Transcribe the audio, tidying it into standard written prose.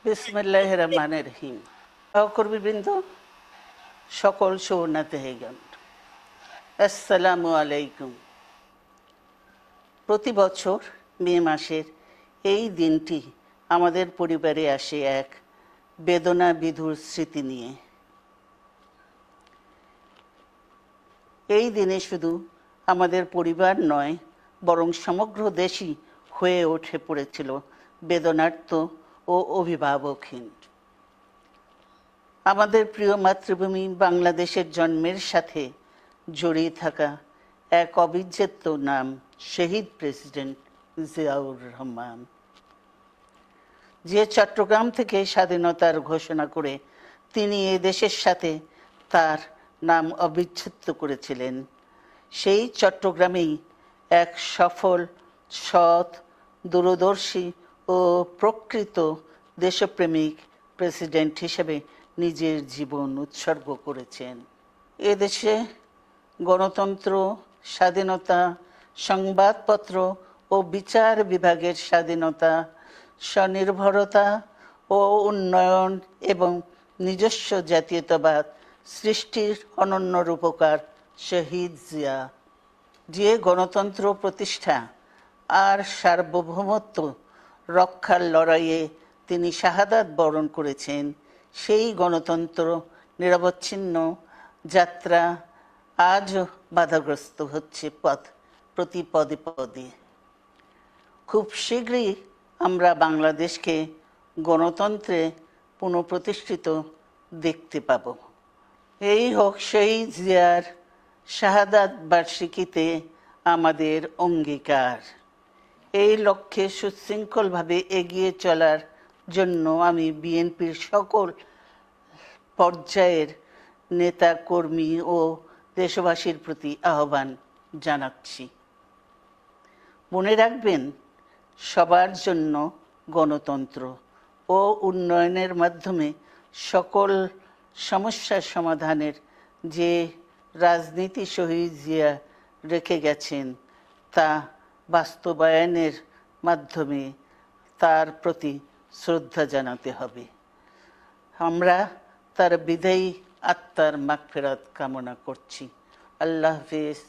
বিসমিল্লাহির রহমানির রহিম। সহকর্মীবৃন্দ, সকল শরণার্থীগণ, আসসালামু আলাইকুম। প্রতি বছর মে মাসের এই দিনটি আমাদের পরিবারে আসে এক বেদনা বিধুর স্মৃতি নিয়ে। এই দিনে শুধু আমাদের পরিবার নয়, বরং সমগ্র দেশই হয়ে উঠে পড়েছিল বেদনার্ত ও অভিভাবকহীন। আমাদের প্রিয় মাতৃভূমি বাংলাদেশের জন্মের সাথে জড়িয়ে থাকা এক অবিচ্ছেদ্য নাম শহীদ প্রেসিডেন্ট জিয়াউর রহমান, যে চট্টগ্রাম থেকে স্বাধীনতার ঘোষণা করে তিনি এ দেশের সাথে তার নাম অবিচ্ছেদ্য করেছিলেন। সেই চট্টগ্রামেই এক সফল, সৎ, দূরদর্শী ও প্রকৃত দেশপ্রেমিক প্রেসিডেন্ট হিসেবে নিজের জীবন উৎসর্গ করেছেন। এদেশে গণতন্ত্র, স্বাধীনতা, সংবাদপত্র ও বিচার বিভাগের স্বাধীনতা, স্বনির্ভরতা ও উন্নয়ন এবং নিজস্ব জাতীয়তাবাদ সৃষ্টির অনন্য রূপকার শহীদ জিয়া, যে গণতন্ত্র প্রতিষ্ঠা আর সার্বভৌমত্ব রক্ষার লড়াইয়ে তিনি শাহাদাত বরণ করেছেন, সেই গণতন্ত্র নিরবচ্ছিন্ন যাত্রা আজও বাধাগ্রস্ত হচ্ছে প্রতি পদে পদে। খুব শীঘ্রই আমরা বাংলাদেশকে গণতন্ত্রে পুনঃপ্রতিষ্ঠিত দেখতে পাব। এই হোক শহীদ জিয়ার শাহাদাত বার্ষিকীতে আমাদের অঙ্গীকার। এই লক্ষ্যে সুশৃঙ্খলভাবে এগিয়ে চলার জন্য আমি বিএনপির সকল পর্যায়ের নেতা কর্মী ও দেশবাসীর প্রতি আহ্বান জানাচ্ছি। মনে রাখবেন, সবার জন্য গণতন্ত্র ও উন্নয়নের মাধ্যমে সকল সমস্যার সমাধানের যে রাজনীতি শহীদ জিয়া রেখে গেছেন, তা বাস্তবায়নের মাধ্যমে তার প্রতি শ্রদ্ধা জানাতে হবে। আমরা তার বিদায়ী আত্মার মাগফিরাত কামনা করছি। আল্লাহ হাফেজ।